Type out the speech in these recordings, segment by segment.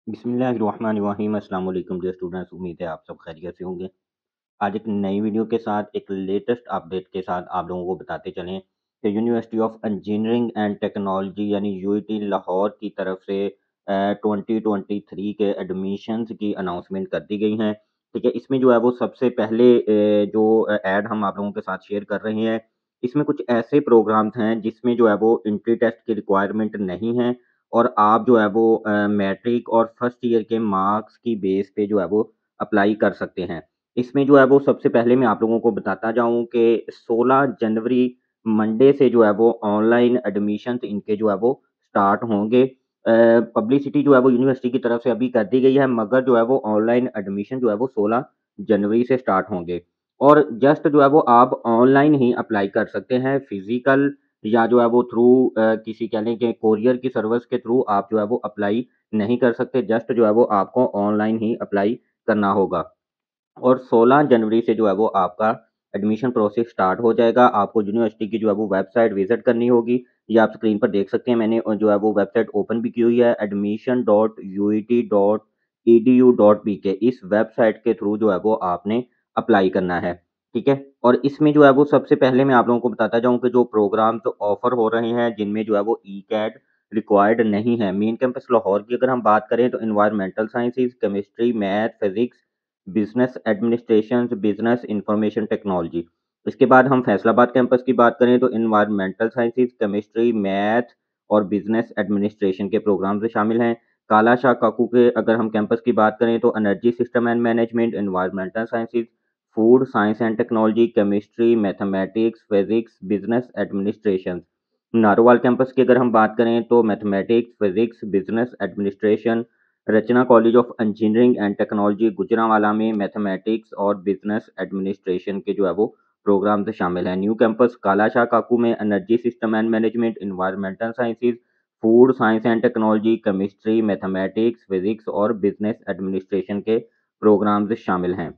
बिस्मिल्लाहिर्रहमानिर्रहीम अस्सलाम वालेकुम डियर स्टूडेंट्स। उम्मीद है आप सब खैरियत से होंगे। आज एक नई वीडियो के साथ एक लेटेस्ट अपडेट के साथ आप लोगों को बताते चलें कि university of engineering and technology यानी यूआईटी लाहौर की तरफ से 2023 के एडमिशन्स की अनाउंसमेंट कर दी गई हैं। ठीक है, इसमें जो है वो सबसे पहले जो ऐड हम आप लोगों के साथ शेयर कर रहे हैं, इसमें कुछ ऐसे प्रोग्राम्स हैं जिसमें जो है वो एंट्री टेस्ट की रिक्वायरमेंट नहीं है और आप जो है वो मैट्रिक और फर्स्ट ईयर के मार्क्स की बेस पे जो है वो अप्लाई कर सकते हैं। इसमें जो है वो सबसे पहले मैं आप लोगों को बताता जाऊँ कि 16 जनवरी मंडे से जो है वो ऑनलाइन एडमिशन्स इनके जो है वो स्टार्ट होंगे। पब्लिसिटी जो है वो यूनिवर्सिटी की तरफ से अभी कर दी गई है, मगर जो है वो ऑनलाइन एडमिशन जो है वो 16 जनवरी से स्टार्ट होंगे और जस्ट जो है वो आप ऑनलाइन ही अप्लाई कर सकते हैं। फिजिकल या जो है वो थ्रू किसी कह लें कि कोरियर की सर्विस के थ्रू आप जो है वो अप्लाई नहीं कर सकते। जस्ट जो है वो आपको ऑनलाइन ही अप्लाई करना होगा और 16 जनवरी से जो है वो आपका एडमिशन प्रोसेस स्टार्ट हो जाएगा। आपको यूनिवर्सिटी की जो है वो वेबसाइट विजिट करनी होगी। ये आप स्क्रीन पर देख सकते हैं, मैंने जो है वो वेबसाइट ओपन भी की हुई है, admission.uit.edu.pk। इस वेबसाइट के थ्रू जो है वो आपने अप्लाई करना है। ठीक है, और इसमें जो है वो सबसे पहले मैं आप लोगों को बताता जाऊँ कि जो प्रोग्राम तो ऑफर हो रहे हैं जिनमें जो है वो ई कैट रिक्वायर्ड नहीं है। मेन कैंपस लाहौर की अगर हम बात करें तो environmental sciences, chemistry, math, physics, business administration, business information technology. इसके बाद हम फैसलाबाद कैंपस की बात करें तो इन्वायरमेंटल साइंसेज, केमिस्ट्री, मैथ और बिजनेस एडमिनिस्ट्रेशन के प्रोग्राम से शामिल हैं। काला शाह काकू के अगर हम कैंपस की बात करें तो energy system and management, environmental sciences, food science and technology, chemistry, mathematics, physics, business administration. Narowal campus की अगर हम बात करें तो mathematics, physics, business administration. Rachna college of engineering and technology Gujranwala में मैथमेटिक्स और बिजनेस एडमिनिस्ट्रेशन के जो है वो प्रोग्राम से शामिल है। न्यू कैंपस काला शाह काकू में energy system and management, environmental sciences, food science and technology, chemistry, mathematics, physics और बिजनेस एडमिनिस्ट्रेशन के प्रोग्राम से शामिल हैं।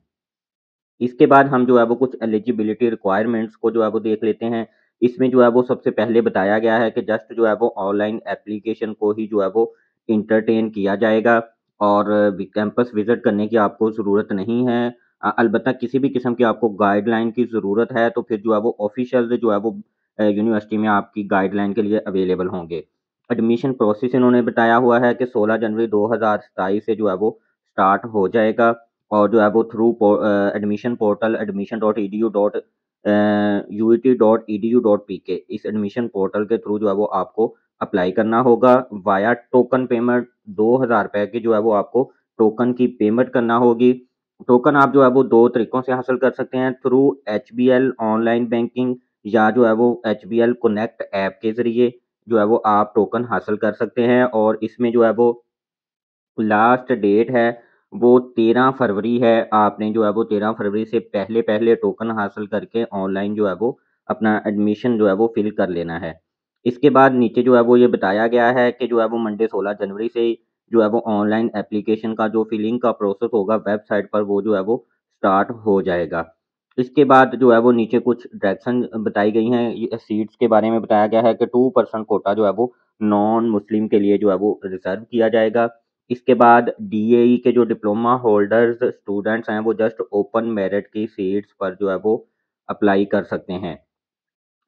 इसके बाद हम जो है वो कुछ एलिजिबिलिटी रिक्वायरमेंट्स को जो है वो देख लेते हैं। इसमें जो है वो सबसे पहले बताया गया है कि जस्ट जो है वो ऑनलाइन एप्लीकेशन को ही जो है वो इंटरटेन किया जाएगा और कैंपस विजिट करने की आपको ज़रूरत नहीं है। अलबत्ता किसी भी किस्म की आपको गाइडलाइन की ज़रूरत है तो फिर जो है वो ऑफिशियल जो है वो यूनिवर्सिटी में आपकी गाइडलाइन के लिए अवेलेबल होंगे। एडमिशन प्रोसेस इन्होंने बताया हुआ है कि 16 जनवरी 2027 से जो है वो स्टार्ट हो जाएगा और जो है वो थ्रू एडमिशन पोर्टल admission.edu.uit.edu.pk इस एडमिशन पोर्टल के थ्रू जो है वो आपको अप्लाई करना होगा। वाया टोकन पेमेंट 2000 रुपए की जो है वो आपको टोकन की पेमेंट करना होगी। टोकन आप जो है वो दो तरीकों से हासिल कर सकते हैं, थ्रू एचबीएल ऑनलाइन बैंकिंग या जो है वो एचबीएल कनेक्ट ऐप के जरिए जो है वो आप टोकन हासिल कर सकते हैं और इसमें जो है वो लास्ट डेट है वो 13 फरवरी है। आपने जो है वो 13 फरवरी से पहले टोकन हासिल करके ऑनलाइन जो है वो अपना एडमिशन जो है वो फिल कर लेना है। इसके बाद नीचे जो है वो ये बताया गया है कि जो है वो मंडे 16 जनवरी से जो है वो ऑनलाइन एप्लीकेशन का जो फिलिंग का प्रोसेस होगा वेबसाइट पर वो जो है वो स्टार्ट हो जाएगा। इसके बाद जो है वो नीचे कुछ डायरेक्शन बताई गई हैं। ये सीट्स के बारे में बताया गया है कि 2% कोटा जो है वो नॉन मुस्लिम के लिए जो है वो रिजर्व किया जाएगा। इसके बाद डीएई के जो डिप्लोमा होल्डर्स स्टूडेंट्स हैं वो जस्ट ओपन मेरिट की सीट्स पर जो है वो अप्लाई कर सकते हैं।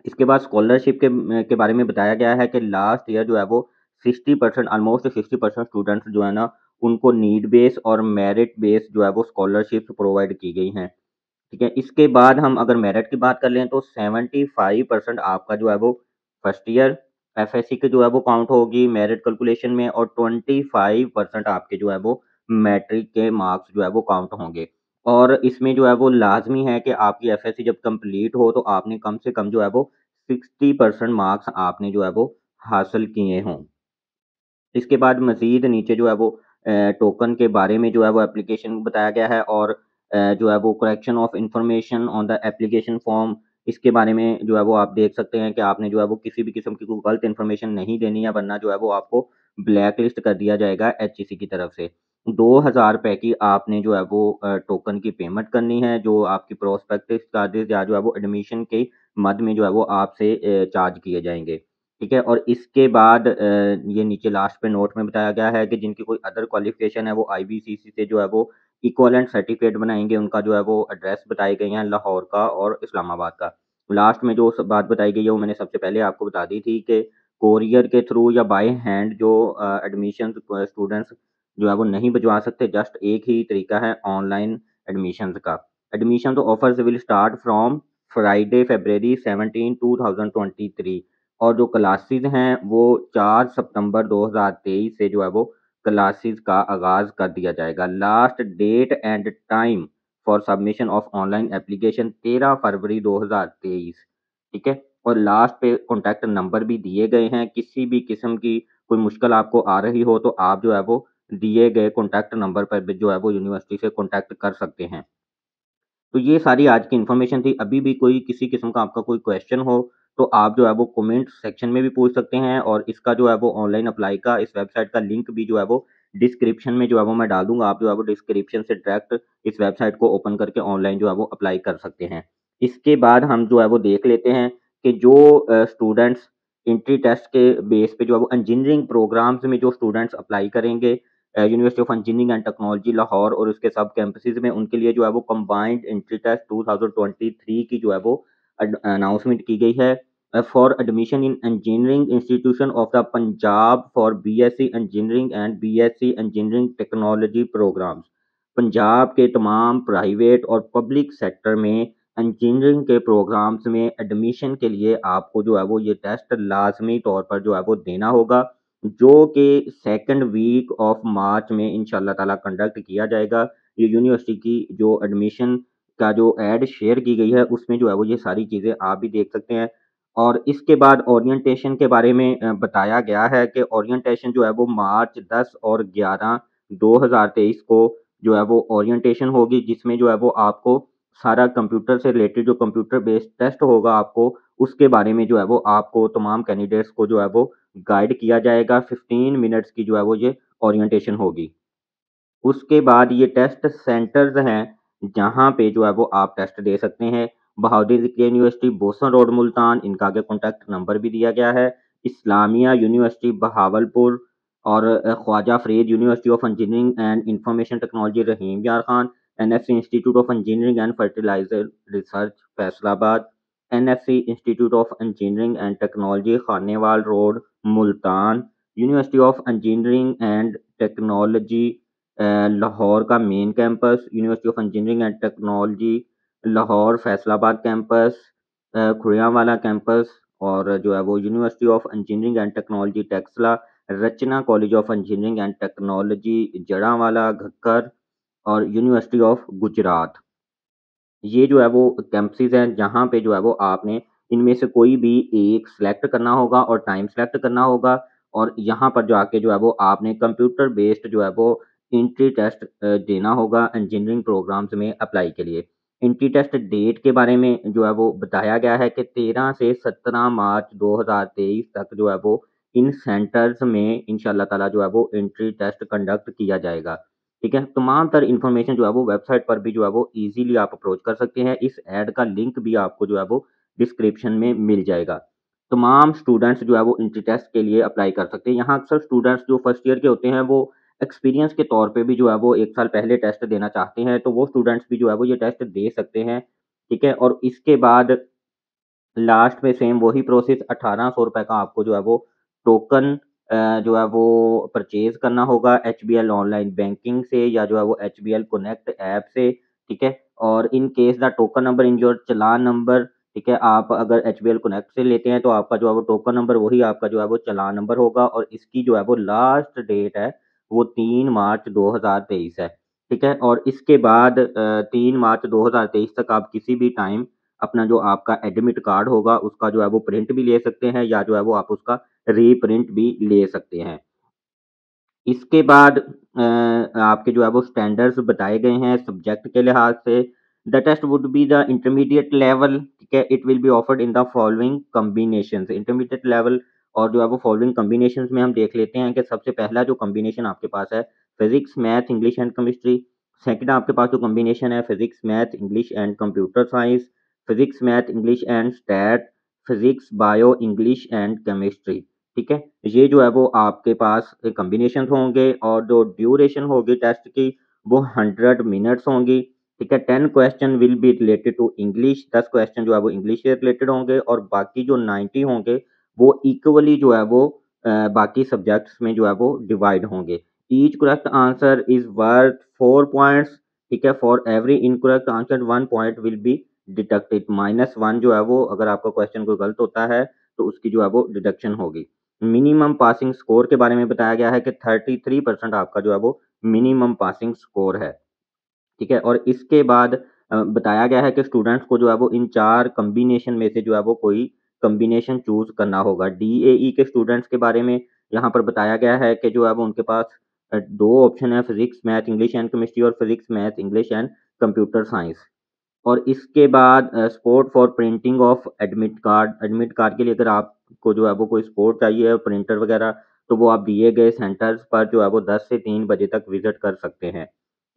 इसके बाद स्कॉलरशिप के बारे में बताया गया है कि लास्ट ईयर जो है वो 60% ऑलमोस्ट 60% स्टूडेंट्स जो है ना उनको नीड बेस और मेरिट बेस जो है वो स्कॉलरशिप प्रोवाइड की गई हैं। ठीक है, इसके बाद हम अगर मेरिट की बात कर लें तो 75% आपका जो है वो फर्स्ट ईयर एफएससी के जो है वो काउंट होगी मेरिट कैलकुलेशन में और 25% आपके जो है वो मैट्रिक के मार्क्स जो है वो काउंट होंगे। और इसमें जो है वो लाजमी है कि आपकी एफएससी जब कंप्लीट हो तो आपने कम से कम जो है वो 60% मार्क्स आपने जो है वो हासिल किए हों। इसके बाद मज़ीद नीचे जो है वो टोकन के बारे में जो है वो एप्लीकेशन बताया गया है और जो है वो correction of information on the application form इसके बारे में जो है वो आप देख सकते हैं कि आपने जो है वो किसी भी किस्म की कोई गलत इन्फॉर्मेशन नहीं देनी है वरना जो है वो आपको ब्लैक लिस्ट कर दिया जाएगा एचईसी की तरफ से। 2000 रुपए की आपने जो है वो टोकन की पेमेंट करनी है जो आपकी प्रोस्पेक्टिव चार्जेस या जो है वो एडमिशन के मद में जो है वो आपसे चार्ज किए जाएंगे। ठीक है। और इसके बाद ये नीचे लास्ट पे नोट में बताया गया है कि जिनकी कोई अदर क्वालिफिकेशन है वो आईबीसीसी से जो है वो इक्विवेलेंट सर्टिफिकेट बनाएंगे। उनका जो है वो एड्रेस बताए गए हैं लाहौर का और इस्लामाबाद का। लास्ट में जो बात बताई गई है वो मैंने सबसे पहले आपको बता दी थी कि कोरियर के थ्रू या बाय हैंड जो एडमिशन स्टूडेंट्स जो है वो नहीं भिजवा सकते। जस्ट एक ही तरीका है ऑनलाइन एडमिशन का। एडमिशन तो offers will start from Friday February 17 2023 और जो क्लासेस हैं वो 4 सितंबर 2023 से जो है वो क्लासेस का आगाज कर दिया जाएगा। Last date and time for submission of online application 13 February 2023। ठीक है। और लास्ट पे कॉन्टैक्ट नंबर भी दिए गए हैं। किसी भी किस्म की कोई मुश्किल आपको आ रही हो तो आप जो है वो दिए गए कॉन्टैक्ट नंबर पर भी जो है वो यूनिवर्सिटी से कॉन्टैक्ट कर सकते हैं। तो ये सारी आज की इन्फॉर्मेशन थी। अभी भी कोई किसी किस्म का आपका कोई क्वेश्चन हो तो आप जो है वो कमेंट सेक्शन में भी पूछ सकते हैं और इसका जो है वो ऑनलाइन अप्लाई का इस वेबसाइट का लिंक भी जो है वो डिस्क्रिप्शन में जो है वो मैं डाल दूंगा। आप जो है वो डिस्क्रिप्शन से डायरेक्ट इस वेबसाइट को ओपन करके ऑनलाइन जो है वो अप्लाई कर सकते हैं। इसके बाद हम जो है वो देख लेते हैं कि जो स्टूडेंट्स एंट्री टेस्ट के बेस पे जो है वो इंजीनियरिंग प्रोग्राम्स में जो स्टूडेंट्स अप्लाई करेंगे university of engineering and technology Lahore और उसके सब कैंपसेस में उनके लिए जो है वो कंबाइंड एंट्री टेस्ट 2023 की जो है वो अनाउंसमेंट की गई है for admission in engineering institution of the Punjab for BSc engineering and BSc engineering technology programmes. Punjab के तमाम प्राइवेट और पब्लिक सेक्टर में इंजीनियरिंग के प्रोग्राम्स में एडमिशन के लिए आपको जो है वो ये टेस्ट लाजमी तौर पर जो है वो देना होगा जो कि सेकंड वीक ऑफ मार्च में इंशाल्लाह ताला कंडक्ट किया जाएगा। ये यूनिवर्सिटी की जो एडमिशन का जो एड शेयर की गई है उसमें जो है वो ये सारी चीज़ें आप भी देख सकते हैं। और इसके बाद ओरिएंटेशन के बारे में बताया गया है कि ओरिएंटेशन जो है वो मार्च 10 और 11 2023 को जो है वो ओरिएंटेशन होगी जिसमें जो है वो आपको सारा कंप्यूटर से रिलेटेड जो कंप्यूटर बेस्ड टेस्ट होगा आपको उसके बारे में जो है वो आपको तमाम कैंडिडेट्स को जो है वो गाइड किया जाएगा। 15 मिनट्स की जो है वो ये ओरिएंटेशन होगी। उसके बाद ये टेस्ट सेंटर्स हैं जहाँ पे जो है वो आप टेस्ट दे सकते हैं। Bahauddin Zakaria university boson road Multan, इनका आगे कॉन्टैक्ट नंबर भी दिया गया है। इस्लामिया यूनिवर्सिटी बहावलपुर और Khwaja Fareed university of engineering and information technology Rahim Yar Khan, NFC institute of engineering and fertilizer research Faisalabad, NFC institute of engineering and technology Khanewal road Multan, university of engineering and technology Lahore का main campus, university of engineering and technology Lahore Faisalabad campus, Khudiyawala campus और जो है वो university of engineering and technology Taxila, Rachna college of engineering and technology Jaranwala Ghakkar और university of Gujarat. ये जो है वो कैंपसेस हैं जहाँ पे जो है वो आपने इनमें से कोई भी एक सेलेक्ट करना होगा और टाइम सेलेक्ट करना होगा और यहाँ पर जाके जो है वो आपने कंप्यूटर बेस्ड जो है वो एंट्री टेस्ट देना होगा इंजीनियरिंग प्रोग्राम्स में अप्लाई के लिए। एंट्री टेस्ट डेट के बारे में जो है वो बताया गया है कि 13 से 17 मार्च 2023 तक जो है वो इन सेंटर्स में इंशाल्लाह ताला जो है वो एंट्री टेस्ट कंडक्ट किया जाएगा। ठीक है। तमाम तर इन्फॉर्मेशन जो है वो वेबसाइट पर भी जो है वो ईज़िली आप अप्रोच कर सकते हैं। इस ऐड का लिंक भी आपको जो है वो डिस्क्रिप्शन में मिल जाएगा। तमाम स्टूडेंट्स जो है वो एंट्री टेस्ट के लिए अप्लाई कर सकते हैं। यहाँ अक्सर स्टूडेंट्स जो फर्स्ट ईयर के होते हैं वो एक्सपीरियंस के तौर पे भी जो है वो 1 साल पहले टेस्ट देना चाहते हैं, तो वो स्टूडेंट्स भी जो है वो ये टेस्ट दे सकते हैं। ठीक है। और इसके बाद लास्ट में सेम वही प्रोसेस ₹1800 का आपको जो है वो टोकन जो है वो परचेज़ करना होगा एचबीएल ऑनलाइन बैंकिंग से या जो है वो एचबीएल कनेक्ट ऐप से। ठीक है। और in case the token number in your challan number. ठीक है। आप अगर एचबीएल कनेक्ट से लेते हैं तो आपका जो है वो टोकन नंबर वही आपका जो है वो चालान नंबर होगा और इसकी जो है वो लास्ट डेट है वो 3 मार्च 2023 है। ठीक है। और इसके बाद 3 मार्च 2023 तक आप किसी भी टाइम अपना जो आपका एडमिट कार्ड होगा उसका जो है वो प्रिंट भी ले सकते हैं या जो है वो आप उसका रीप्रिंट भी ले सकते हैं। इसके बाद आपके जो है वो स्टैंडर्ड्स बताए गए हैं सब्जेक्ट के लिहाज से। The test would be the intermediate level. ठीक है। It will be offered in the following combinations. Intermediate level और जो है वो फॉलोइंग कॉम्बिनेशंस में हम देख लेते हैं कि सबसे पहला जो कॉम्बिनेशन आपके पास है physics math English and chemistry. Second आपके पास जो कॉम्बिनेशन है physics math English and computer science, physics math English and stat, physics, bio, English and chemistry. ठीक है, ये जो है वो आपके पास कॉम्बिनेशन होंगे और जो ड्यूरेशन होगी टेस्ट की वो 100 मिनट्स होंगी। ठीक है, 10 question will be related to English, 10 question जो है वो इंग्लिश से रिलेटेड होंगे और बाकी जो 90 होंगे वो इक्वली जो है वो बाकी सब्जेक्ट्स में जो है वो डिवाइड होंगे। Each correct answer is worth 4 points. ठीक है, for every incorrect answer 1 point will be deducted, -1 जो है वो अगर आपका क्वेश्चन कोई गलत होता है तो उसकी जो है वो डिडक्शन होगी। मिनिमम पासिंग स्कोर के बारे में बताया गया है कि 33% आपका जो है वो मिनिमम पासिंग स्कोर है। ठीक है, और इसके बाद बताया गया है कि स्टूडेंट्स को जो है वो इन 4 कॉम्बिनेशन में से जो है वो कोई कॉम्बिनेशन चूज़ करना होगा। डीएई के स्टूडेंट्स के बारे में यहाँ पर बताया गया है कि जो है वो उनके पास 2 ऑप्शन है, physics, math, English and chemistry और physics, math, English and computer science. और इसके बाद support for printing of admit card के लिए अगर आपको जो है वो कोई सपोर्ट चाहिए प्रिंटर वगैरह, तो वो आप दिए गए सेंटर्स पर जो है वो 10 से 3 बजे तक विजिट कर सकते हैं।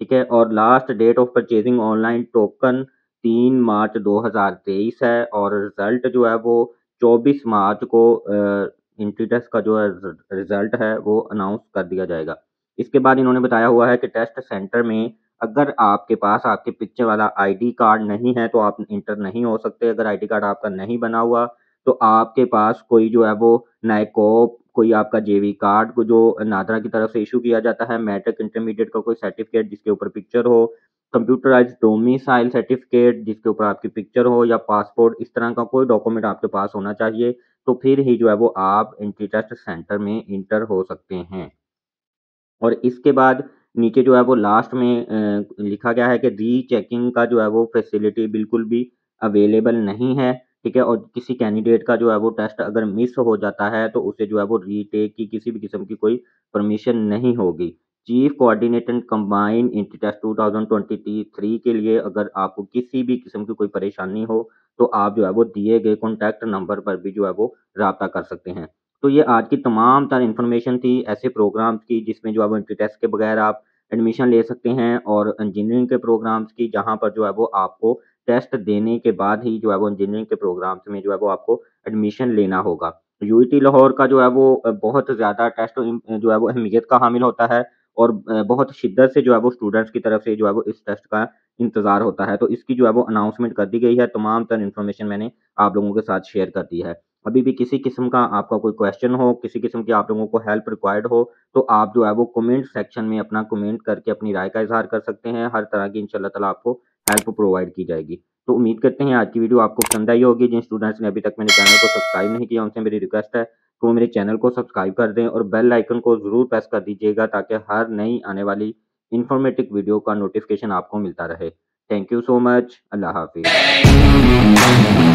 ठीक है, और last date of purchasing online token 3 March 2023 है और रिजल्ट जो है वो 24 मार्च को एंट्री टेस्ट का जो है रिजल्ट है वो अनाउंस कर दिया जाएगा। इसके बाद इन्होंने बताया हुआ है कि टेस्ट सेंटर में अगर आपके पास आपके पिक्चर वाला आईडी कार्ड नहीं है तो आप इंटर नहीं हो सकते। अगर आईडी कार्ड आपका नहीं बना हुआ तो आपके पास कोई जो है वो नाइकोप, कोई आपका जेवी कार्ड को जो नादरा की तरफ से इशू किया जाता है, मैट्रिक इंटरमीडिएट का कोई सर्टिफिकेट जिसके ऊपर पिक्चर हो, कंप्यूटराइज्ड डोमिसाइल सर्टिफिकेट जिसके ऊपर आपकी पिक्चर हो या पासपोर्ट, इस तरह का कोई डॉक्यूमेंट आपके पास होना चाहिए, तो फिर ही जो है वो आप एंट्री टेस्ट सेंटर में इंटर हो सकते हैं। और इसके बाद नीचे जो है वो लास्ट में लिखा गया है कि रीचेकिंग का जो है वो फैसिलिटी बिल्कुल भी अवेलेबल नहीं है। ठीक है, और किसी कैंडिडेट का जो है वो टेस्ट अगर मिस हो जाता है तो उसे जो है वो रीटेक की किसी भी किस्म की कोई परमिशन नहीं होगी। Chief coordinator combined entry test 2023 के लिए अगर आपको किसी भी किस्म की कोई परेशानी हो तो आप जो है वो दिए गए कॉन्टैक्ट नंबर पर भी जो है वो राब्ता कर सकते हैं। तो ये आज की तमाम तर इन्फॉर्मेशन थी ऐसे प्रोग्राम्स की जिसमें जो है वो एंट्री टेस्ट के बगैर आप एडमिशन ले सकते हैं और इंजीनियरिंग के प्रोग्राम्स की जहाँ पर जो है वो आपको टेस्ट देने के बाद ही जो है वो इंजीनियरिंग के प्रोग्राम्स में जो है वो आपको एडमिशन लेना होगा। यूआईटी लाहौर का जो है वो बहुत ज़्यादा टेस्ट जो है वो अहमियत का हामिल होता है और बहुत शिद्दत से जो है वो स्टूडेंट्स की तरफ से जो है वो इस टेस्ट का इंतज़ार होता है। तो इसकी जो है वो अनाउंसमेंट कर दी गई है, तमाम तर इन्फॉर्मेशन मैंने आप लोगों के साथ शेयर कर दी है। अभी भी किसी किस्म का आपका कोई क्वेश्चन हो, किसी किस्म की आप लोगों को हेल्प रिक्वायर्ड हो, तो आप जो है वो कमेंट सेक्शन में अपना कमेंट करके अपनी राय का इज़हार कर सकते हैं। हर तरह की इंशाअल्लाह ताला आपको हेल्प प्रोवाइड की जाएगी। तो उम्मीद करते हैं आज की वीडियो आपको पसंद आई होगी। जिन स्टूडेंट्स ने अभी तक मेरे चैनल को सब्सक्राइब नहीं किया, उनसे मेरी रिक्वेस्ट है कि वो मेरे चैनल को सब्सक्राइब कर दें और बेल आइकन को ज़रूर प्रेस कर दीजिएगा ताकि हर नई आने वाली इन्फॉर्मेटिव वीडियो का नोटिफ़िकेशन आपको मिलता रहे। Thank you so much. Allah हाफ़िज़।